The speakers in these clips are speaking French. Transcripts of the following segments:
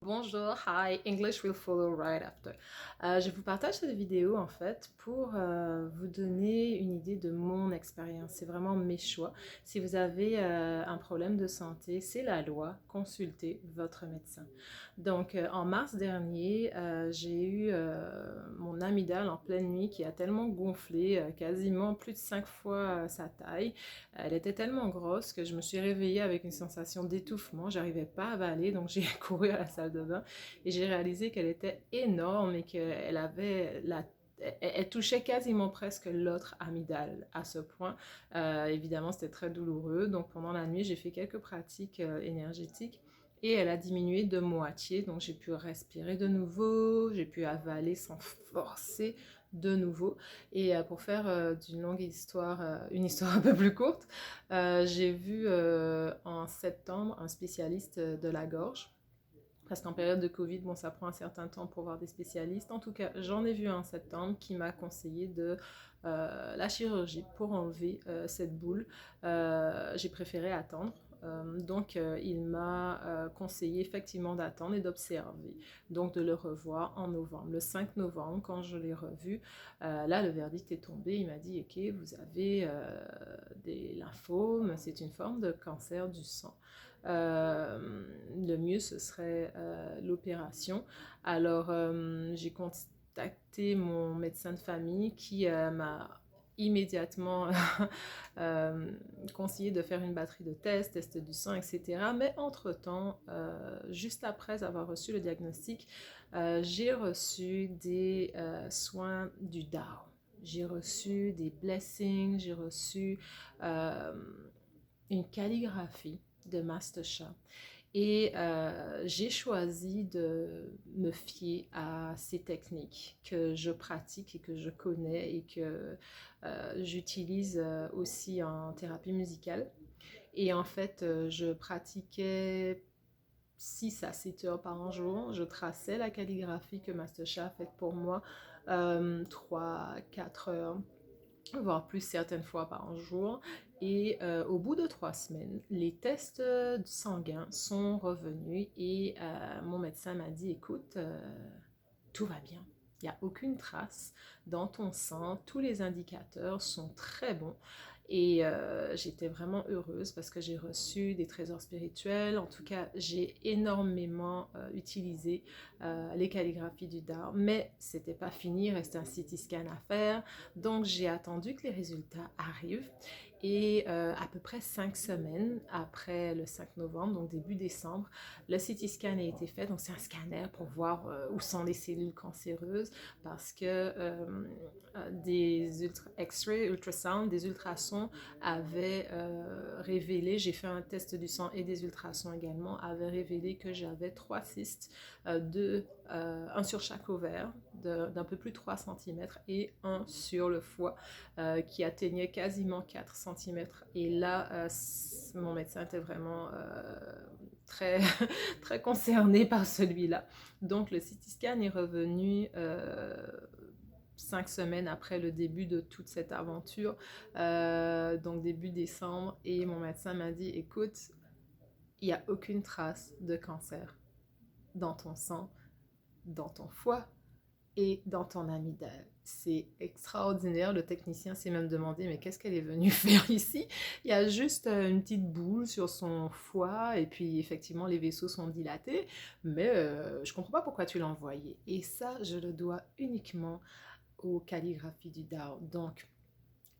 Bonjour, hi, English will follow right after. Je vous partage cette vidéo en fait pour vous donner une idée de mon expérience. C'est vraiment mes choix. Si vous avez un problème de santé, c'est la loi, consultez votre médecin. Donc en mars dernier, j'ai eu mon amygdale en pleine nuit qui a tellement gonflé, quasiment plus de 5 fois sa taille. Elle était tellement grosse que je me suis réveillée avec une sensation d'étouffement. J'arrivais pas à avaler, donc j'ai couru à la salle de bain et j'ai réalisé qu'elle était énorme et qu'elle avait elle touchait quasiment presque l'autre amygdale à ce point. Évidemment, c'était très douloureux. Donc pendant la nuit, j'ai fait quelques pratiques énergétiques. Et elle a diminué de moitié, donc j'ai pu respirer de nouveau, j'ai pu avaler sans forcer de nouveau. Et pour faire d'une longue histoire, une histoire un peu plus courte, j'ai vu en septembre un spécialiste de la gorge. Parce qu'en période de Covid, bon, ça prend un certain temps pour voir des spécialistes. En tout cas, j'en ai vu un en septembre qui m'a conseillé de la chirurgie pour enlever cette boule. J'ai préféré attendre. Il m'a conseillé effectivement d'attendre et d'observer, donc de le revoir en novembre. Le 5 novembre, quand je l'ai revu, là, le verdict est tombé. Il m'a dit, ok, vous avez des lymphomes, c'est une forme de cancer du sang. Le mieux, ce serait l'opération. Alors, j'ai contacté mon médecin de famille qui m'a immédiatement euh, conseillé de faire une batterie de tests du sang, etc. Mais entre-temps, juste après avoir reçu le diagnostic, j'ai reçu des soins du Dao. J'ai reçu des blessings, j'ai reçu euh, une calligraphie de Masterchat. Et j'ai choisi de me fier à ces techniques que je pratique et que je connais et que j'utilise aussi en thérapie musicale. Et en fait, je pratiquais 6 à 7 heures par jour. Je traçais la calligraphie que Masterchat a faite pour moi 3-4 heures voire plus certaines fois par jour. Et au bout de 3 semaines, les tests sanguins sont revenus et mon médecin m'a dit, écoute, tout va bien. Il n'y a aucune trace dans ton sang, tous les indicateurs sont très bons. Et j'étais vraiment heureuse parce que j'ai reçu des trésors spirituels. En tout cas, j'ai énormément utilisé les calligraphies du Dao. Mais c'était pas fini, il restait un CT scan à faire. Donc j'ai attendu que les résultats arrivent. Et à peu près 5 semaines après le 5 novembre, donc début décembre, le CT scan a été fait. Donc c'est un scanner pour voir où sont les cellules cancéreuses parce que des X-ray, ultrasound, des ultrasons avaient révélé, j'ai fait un test du sang et des ultrasons également, avaient révélé que j'avais 3 cystes, un sur chaque ovaire d'un peu plus de 3 cm et un sur le foie qui atteignait quasiment 4 cm. Et là, mon médecin était vraiment très, très concerné par celui-là. Donc le CT scan est revenu 5 semaines après le début de toute cette aventure, donc début décembre, et mon médecin m'a dit, écoute, il n'y a aucune trace de cancer dans ton sang, dans ton foie et dans ton amygdale. C'est extraordinaire. Le technicien s'est même demandé, mais qu'est-ce qu'elle est venue faire ici? Il y a juste une petite boule sur son foie et puis effectivement les vaisseaux sont dilatés, mais je comprends pas pourquoi tu l'as envoyé. Et ça, je le dois uniquement aux calligraphies du Dao. Donc,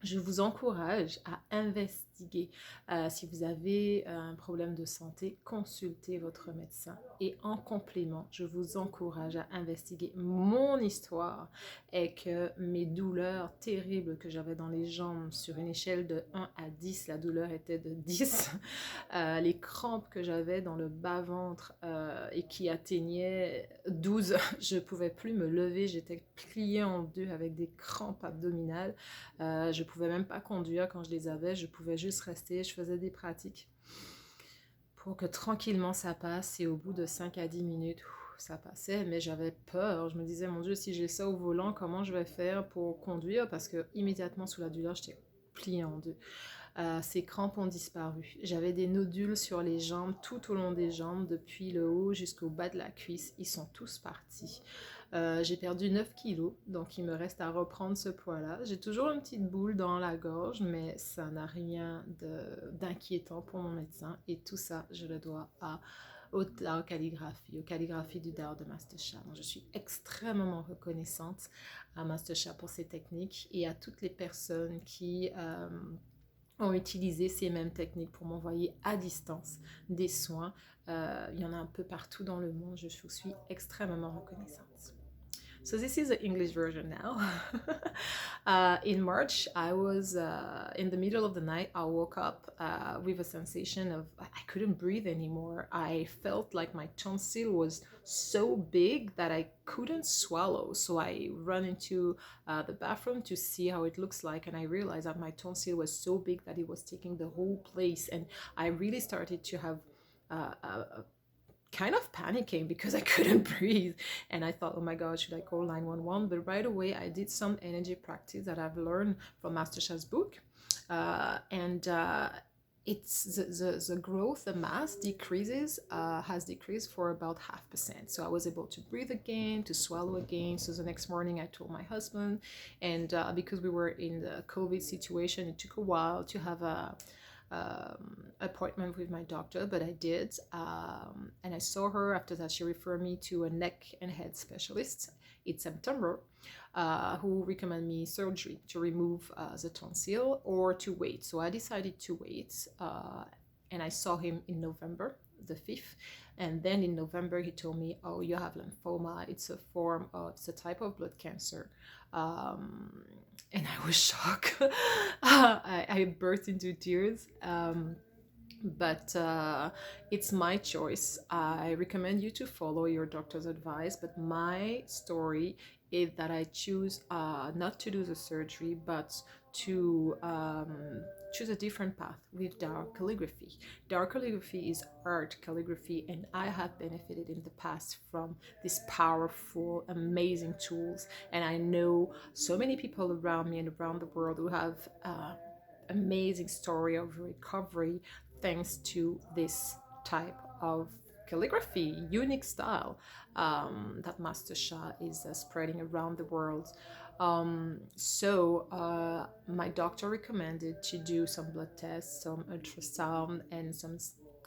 je vous encourage à investiguer. Si vous avez un problème de santé, consultez votre médecin. Et en complément, je vous encourage à investiguer. Mon histoire est que mes douleurs terribles que j'avais dans les jambes, sur une échelle de 1 à 10, la douleur était de 10. Les crampes que j'avais dans le bas-ventre et qui atteignaient 12, je ne pouvais plus me lever, j'étais pliée en deux avec des crampes abdominales. Je ne pouvais même pas conduire quand je les avais, je pouvais juste rester, je faisais des pratiques pour que tranquillement ça passe et au bout de 5 à 10 minutes, ça passait, mais j'avais peur. Je me disais, mon Dieu, si j'ai ça au volant, comment je vais faire pour conduire? Parce que immédiatement sous la douleur, j'étais pliée en deux. Ces crampes ont disparu. J'avais des nodules sur les jambes, tout au long des jambes, depuis le haut jusqu'au bas de la cuisse. Ils sont tous partis. J'ai perdu 9 kilos, donc il me reste à reprendre ce poids-là. J'ai toujours une petite boule dans la gorge, mais ça n'a rien d'inquiétant pour mon médecin. Et tout ça, je le dois au Dao calligraphie, aux calligraphies du Dao de Master Sha. Donc, je suis extrêmement reconnaissante à Master Sha pour ses techniques et à toutes les personnes qui ont utilisé ces mêmes techniques pour m'envoyer à distance des soins. Il y en a un peu partout dans le monde. Je vous suis extrêmement reconnaissante. So this is the English version now. In March, I was in the middle of the night. I woke up with a sensation of I couldn't breathe anymore. I felt like my tonsil was so big that I couldn't swallow. So I ran into the bathroom to see how it looks like, and I realized that my tonsil was so big that it was taking the whole place, and I really started to have a kind of panicking because I couldn't breathe, and I thought, oh my god, should I call 911? But right away I did some energy practice that I've learned from Master Sha's book, and it's the growth, the mass decreases, has decreased for about 0.5%. So I was able to breathe again, to swallow again. So the next morning I told my husband, and because we were in the COVID situation, it took a while to have a appointment with my doctor, but I did, and I saw her. After that, she referred me to a neck and head specialist in September, who recommended me surgery to remove the tonsil or to wait. So I decided to wait, and I saw him in November the 5th, and then in November he told me, oh, you have lymphoma. It's a type of blood cancer. And I was shocked. I burst into tears. But it's my choice. I recommend you to follow your doctor's advice, but my story is that I choose not to do the surgery, but to choose a different path with Dao calligraphy. Dao calligraphy is art calligraphy, and I have benefited in the past from these powerful, amazing tools. And I know so many people around me and around the world who have amazing story of recovery thanks to this type of calligraphy, unique style that Master Sha is spreading around the world. So my doctor recommended to do some blood tests, some ultrasound, and some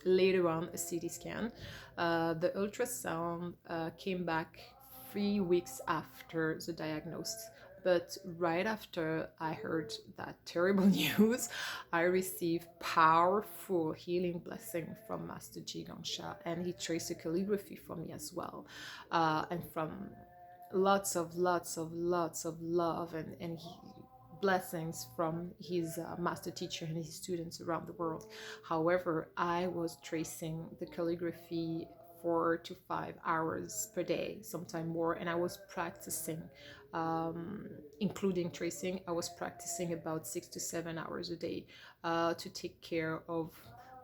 later on a CT scan. The ultrasound came back 3 weeks after the diagnosis. But right after I heard that terrible news, I received powerful healing blessing from Master Ji Gang Sha, and he traced the calligraphy for me as well, and from lots of love and blessings from his master teacher and his students around the world. However, I was tracing the calligraphy 4 to 5 hours per day, sometime more, and I was practicing, including tracing. I was practicing about 6 to 7 hours a day to take care of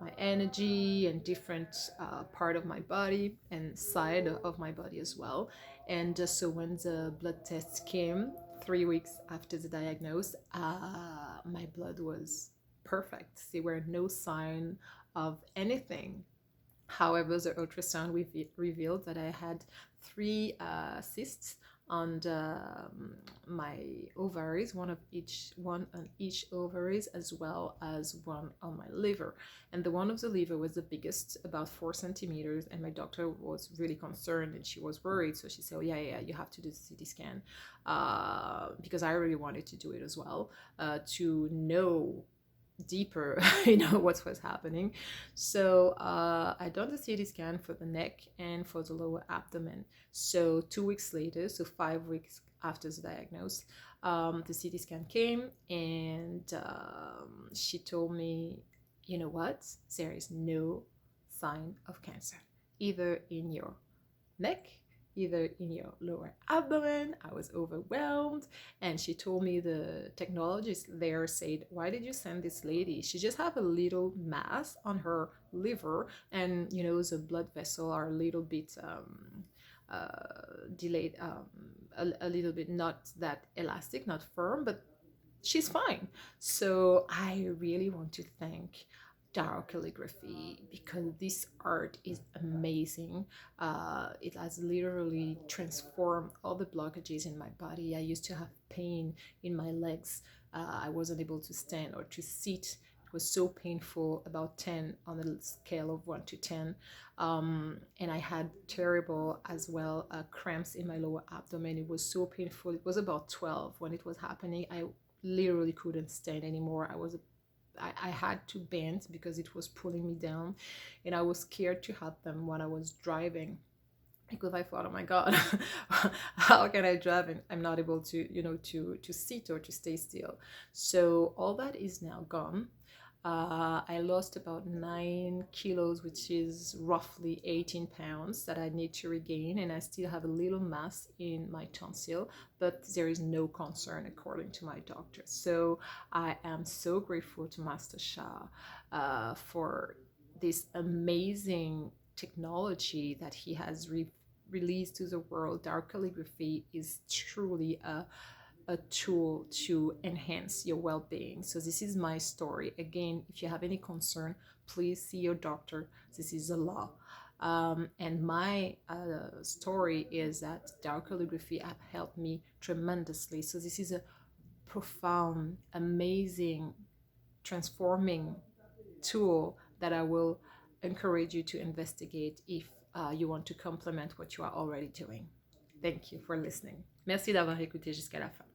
my energy and different part of my body and side of my body as well. And so when the blood tests came 3 weeks after the diagnosis, my blood was perfect. There were no sign of anything. However, the ultrasound revealed that I had 3 cysts on my ovaries, one on each ovaries, as well as one on my liver. And the one of the liver was the biggest, about 4 centimeters. And my doctor was really concerned and she was worried. So she said, oh, yeah, you have to do the CT scan, because I really wanted to do it as well, to know deeper what was happening. So I done the CT scan for the neck and for the lower abdomen. So 2 weeks later, so 5 weeks after the diagnosis, the CT scan came, and she told me, you know what, there is no sign of cancer, either in your neck, either in your lower abdomen. I was overwhelmed, and she told me, the technologist there said, why did you send this lady? She just have a little mass on her liver, and the blood vessel are a little bit delayed, a little bit not that elastic, not firm, but she's fine. So I really want to thank Darrow Calligraphy because this art is amazing. It has literally transformed all the blockages in my body. I used to have pain in my legs. I wasn't able to stand or to sit. It was so painful, about 10 on a scale of 1 to 10. And I had terrible as well cramps in my lower abdomen. It was so painful. It was about 12 when it was happening. I literally couldn't stand anymore. I had to bend because it was pulling me down, and I was scared to help them when I was driving because I thought, oh my God, how can I drive and I'm not able to, to sit or to stay still. So all that is now gone. I lost about 9 kilos, which is roughly 18 pounds that I need to regain, and I still have a little mass in my tonsil, but there is no concern according to my doctor. So I am so grateful to Master Shah for this amazing technology that he has released to the world. Darrow Calligraphy is truly a tool to enhance your well-being. So this is my story. Again, if you have any concern, please see your doctor. This is a law. And my story is that Darrow Calligraphy have helped me tremendously. So this is a profound, amazing, transforming tool that I will encourage you to investigate if you want to complement what you are already doing. Thank you for listening. Merci d'avoir écouté jusqu'à la fin.